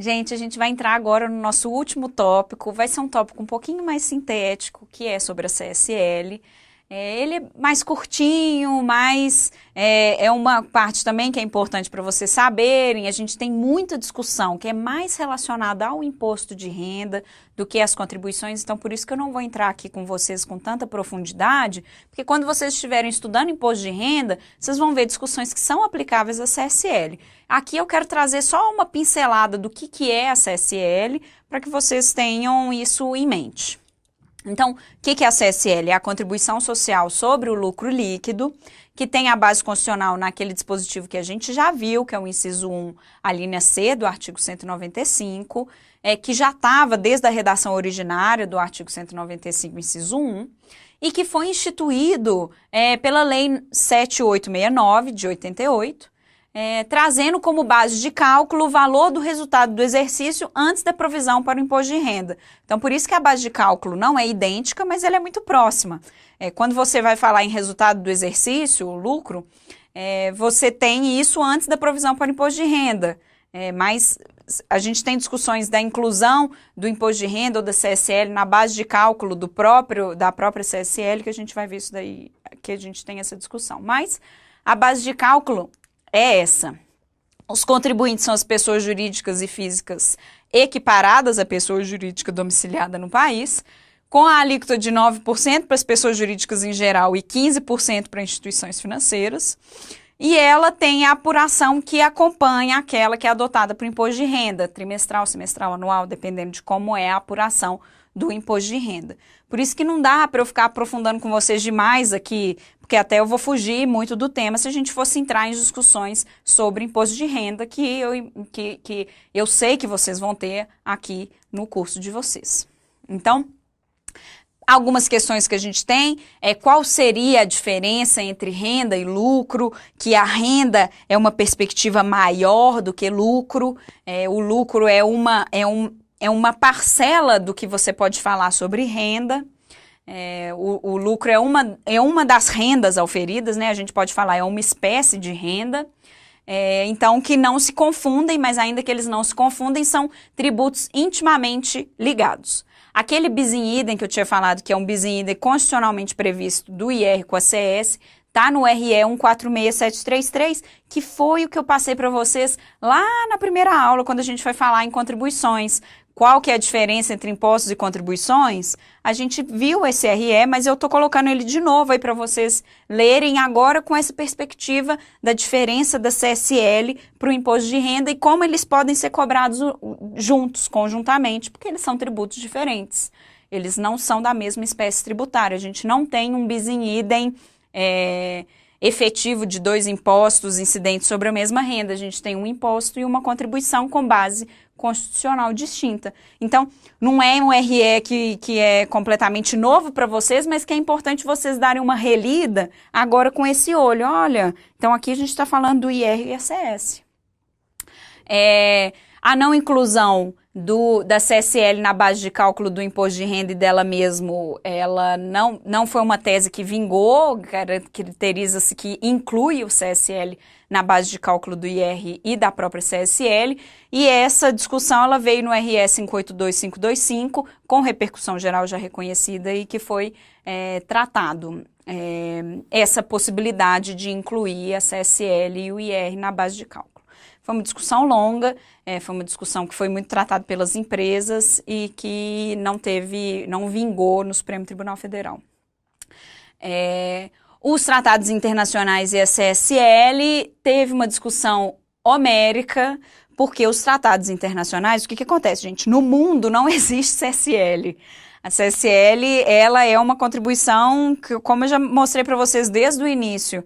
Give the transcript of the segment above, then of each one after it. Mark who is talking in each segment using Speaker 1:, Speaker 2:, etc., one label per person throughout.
Speaker 1: Gente, a gente vai entrar agora no nosso último tópico. Vai ser um tópico um pouquinho mais sintético, que é sobre a CSL. Ele é mais curtinho, mas é uma parte também que é importante para vocês saberem. A gente tem muita discussão que é mais relacionada ao imposto de renda do que às contribuições, então por isso que eu não vou entrar aqui com vocês com tanta profundidade, porque quando vocês estiverem estudando imposto de renda, vocês vão ver discussões que são aplicáveis à CSL. Aqui eu quero trazer só uma pincelada do que é a CSL, para que vocês tenham isso em mente. Então, o que é a CSL? É a contribuição social sobre o lucro líquido, que tem a base constitucional naquele dispositivo que a gente já viu, que é o inciso 1, a linha C do artigo 195, que já estava desde a redação originária do artigo 195, inciso 1, e que foi instituído pela Lei 7869, de 88, trazendo como base de cálculo o valor do resultado do exercício antes da provisão para o imposto de renda. Então, por isso que a base de cálculo não é idêntica, mas ela é muito próxima. Quando você vai falar em resultado do exercício, o lucro, você tem isso antes da provisão para o imposto de renda. Mas a gente tem discussões da inclusão do imposto de renda ou da CSL na base de cálculo da própria CSL, que a gente vai ver isso daí, que a gente tem essa discussão. Mas a base de cálculo é essa. Os contribuintes são as pessoas jurídicas e físicas equiparadas à pessoa jurídica domiciliada no país, com a alíquota de 9% para as pessoas jurídicas em geral e 15% para instituições financeiras. E ela tem a apuração que acompanha aquela que é adotada para o imposto de renda, trimestral, semestral, anual, dependendo de como é a apuração do imposto de renda. Por isso que não dá para eu ficar aprofundando com vocês demais aqui, porque até eu vou fugir muito do tema se a gente fosse entrar em discussões sobre imposto de renda que eu sei que vocês vão ter aqui no curso de vocês. Então, algumas questões que a gente tem qual seria a diferença entre renda e lucro, que a renda é uma perspectiva maior do que lucro, o lucro é uma parcela do que você pode falar sobre renda. O lucro é uma das rendas auferidas, né? A gente pode falar, é uma espécie de renda. Então, que não se confundem, mas ainda que eles não se confundem, são tributos intimamente ligados. Aquele bis in idem que eu tinha falado, que é um bis in idem constitucionalmente previsto do IR com a CS, está no RE 146733, que foi o que eu passei para vocês lá na primeira aula, quando a gente foi falar em contribuições. Qual que é a diferença entre impostos e contribuições? A gente viu esse RE, mas eu estou colocando ele de novo aí para vocês lerem agora com essa perspectiva da diferença da CSL para o imposto de renda e como eles podem ser cobrados juntos, conjuntamente, porque eles são tributos diferentes. Eles não são da mesma espécie tributária. A gente não tem um bis in idem efetivo de dois impostos incidentes sobre a mesma renda. A gente tem um imposto e uma contribuição com base constitucional distinta. Então, não é um RE que é completamente novo para vocês, mas que é importante vocês darem uma relida agora com esse olho. Olha, então aqui a gente está falando do IR e ICS. A não inclusão da CSL na base de cálculo do imposto de renda e dela mesmo, ela não foi uma tese que vingou, caracteriza-se que inclui o CSL na base de cálculo do IR e da própria CSL, e essa discussão ela veio no RE 582525, com repercussão geral já reconhecida e que foi tratado essa possibilidade de incluir a CSL e o IR na base de cálculo. Foi uma discussão longa, foi uma discussão que foi muito tratada pelas empresas e que não vingou no Supremo Tribunal Federal. Os tratados internacionais e a CSL teve uma discussão homérica, porque os tratados internacionais, o que acontece, gente? No mundo não existe CSL. A CSL, ela é uma contribuição que, como eu já mostrei para vocês desde o início,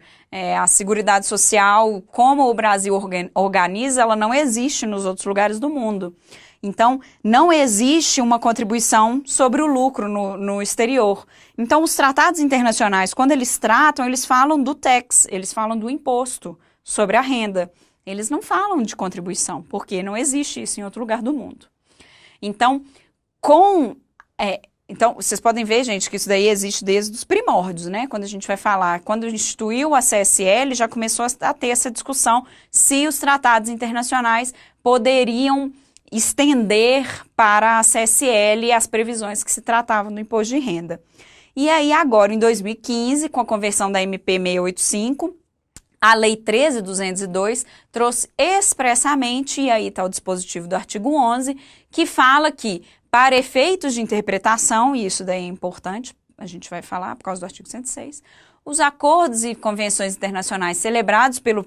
Speaker 1: a Seguridade Social, como o Brasil organiza, ela não existe nos outros lugares do mundo. Então, não existe uma contribuição sobre o lucro no exterior. Então, os tratados internacionais, quando eles tratam, eles falam do tax, eles falam do imposto sobre a renda. Eles não falam de contribuição, porque não existe isso em outro lugar do mundo. Então, então, vocês podem ver, gente, que isso daí existe desde os primórdios, né? Quando a gente vai falar, quando instituiu a CSL, já começou a ter essa discussão se os tratados internacionais poderiam estender para a CSL as previsões que se tratavam do imposto de renda. E aí agora, em 2015, com a conversão da MP 685, a Lei 13.202 trouxe expressamente, e aí está o dispositivo do artigo 11, que fala que, para efeitos de interpretação, e isso daí é importante, a gente vai falar por causa do artigo 106, os acordos e convenções internacionais celebrados pelo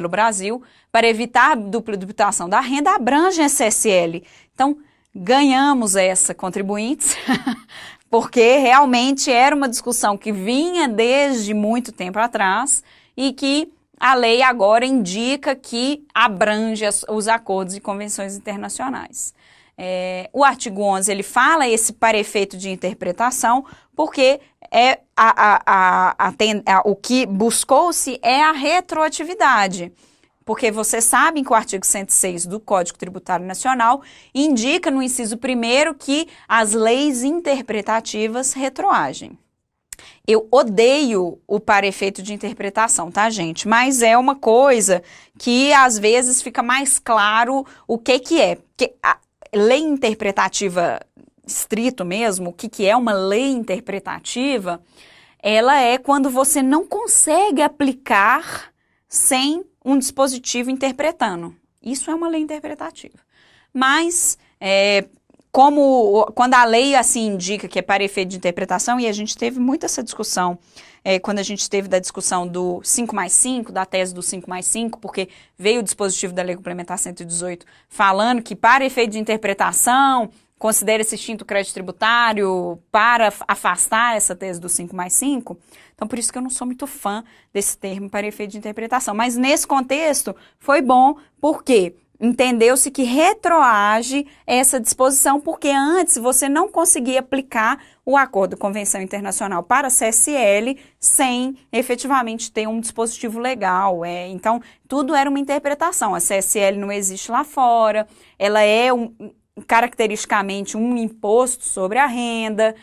Speaker 1: Brasil para evitar dupla tributação da renda abrangem a CSL. Então, ganhamos essa, contribuintes, porque realmente era uma discussão que vinha desde muito tempo atrás e que a lei agora indica que abrange os acordos e convenções internacionais. O artigo 11 ele fala esse para efeito de interpretação, porque o que buscou-se é a retroatividade. Porque vocês sabem que o artigo 106 do Código Tributário Nacional indica no inciso 1º que as leis interpretativas retroagem. Eu odeio o para efeito de interpretação, tá, gente? Mas é uma coisa que às vezes fica mais claro o que é. Porque a lei interpretativa estrito mesmo, o que é uma lei interpretativa, ela é quando você não consegue aplicar sem um dispositivo interpretando. Isso é uma lei interpretativa. Mas, quando a lei assim indica que é para efeito de interpretação, e a gente teve muito essa discussão, quando a gente teve da discussão do 5+5, da tese do 5+5, porque veio o dispositivo da Lei Complementar 118 falando que para efeito de interpretação, considera-se extinto o crédito tributário para afastar essa tese do 5+5. Então, por isso que eu não sou muito fã desse termo para efeito de interpretação. Mas, nesse contexto, foi bom porque entendeu-se que retroage essa disposição, porque antes você não conseguia aplicar o acordo de convenção internacional para a CSL sem efetivamente ter um dispositivo legal. Então, tudo era uma interpretação. A CSL não existe lá fora, ela é caracteristicamente um imposto sobre a renda,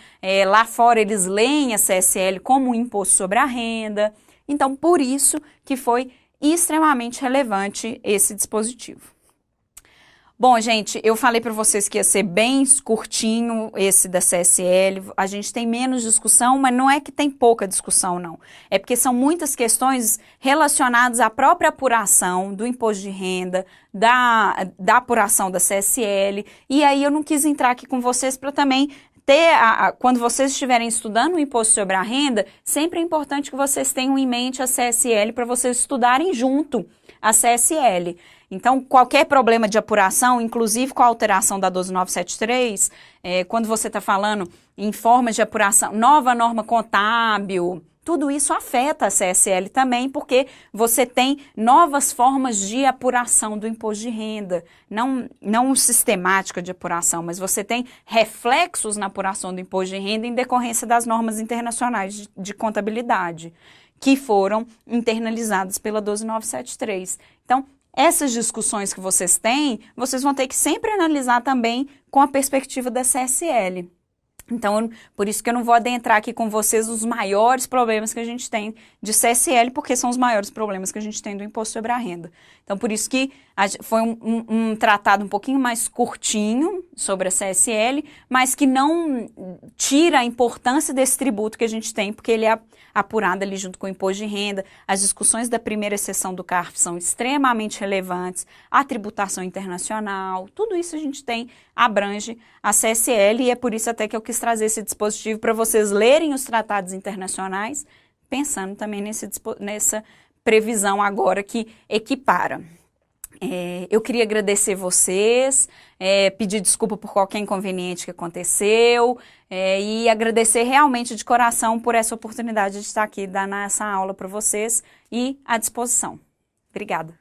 Speaker 1: lá fora eles leem a CSL como um imposto sobre a renda, então por isso que foi extremamente relevante esse dispositivo. Bom, gente, eu falei para vocês que ia ser bem curtinho esse da CSL, a gente tem menos discussão, mas não é que tem pouca discussão, não. É porque são muitas questões relacionadas à própria apuração do imposto de renda, da apuração da CSL, e aí eu não quis entrar aqui com vocês para também ter, quando vocês estiverem estudando o imposto sobre a renda, sempre é importante que vocês tenham em mente a CSL para vocês estudarem junto a CSL. Então, qualquer problema de apuração, inclusive com a alteração da 12973, quando você está falando em formas de apuração, nova norma contábil, tudo isso afeta a CSL também, porque você tem novas formas de apuração do imposto de renda, não sistemática de apuração, mas você tem reflexos na apuração do imposto de renda em decorrência das normas internacionais de contabilidade, que foram internalizadas pela 12973. Então, essas discussões que vocês têm, vocês vão ter que sempre analisar também com a perspectiva da CSL. Então, por isso que eu não vou adentrar aqui com vocês os maiores problemas que a gente tem de CSL, porque são os maiores problemas que a gente tem do imposto sobre a renda. Então, por isso que foi um tratado um pouquinho mais curtinho sobre a CSL, mas que não tira a importância desse tributo que a gente tem, porque ele é apurado ali junto com o imposto de renda. As discussões da primeira sessão do CARF são extremamente relevantes, a tributação internacional, tudo isso a gente tem, abrange a CSL, e é por isso até que eu quis trazer esse dispositivo para vocês lerem os tratados internacionais, pensando também nessa previsão agora que equipara. Eu queria agradecer vocês, pedir desculpa por qualquer inconveniente que aconteceu e agradecer realmente de coração por essa oportunidade de estar aqui dando essa aula para vocês e à disposição. Obrigada.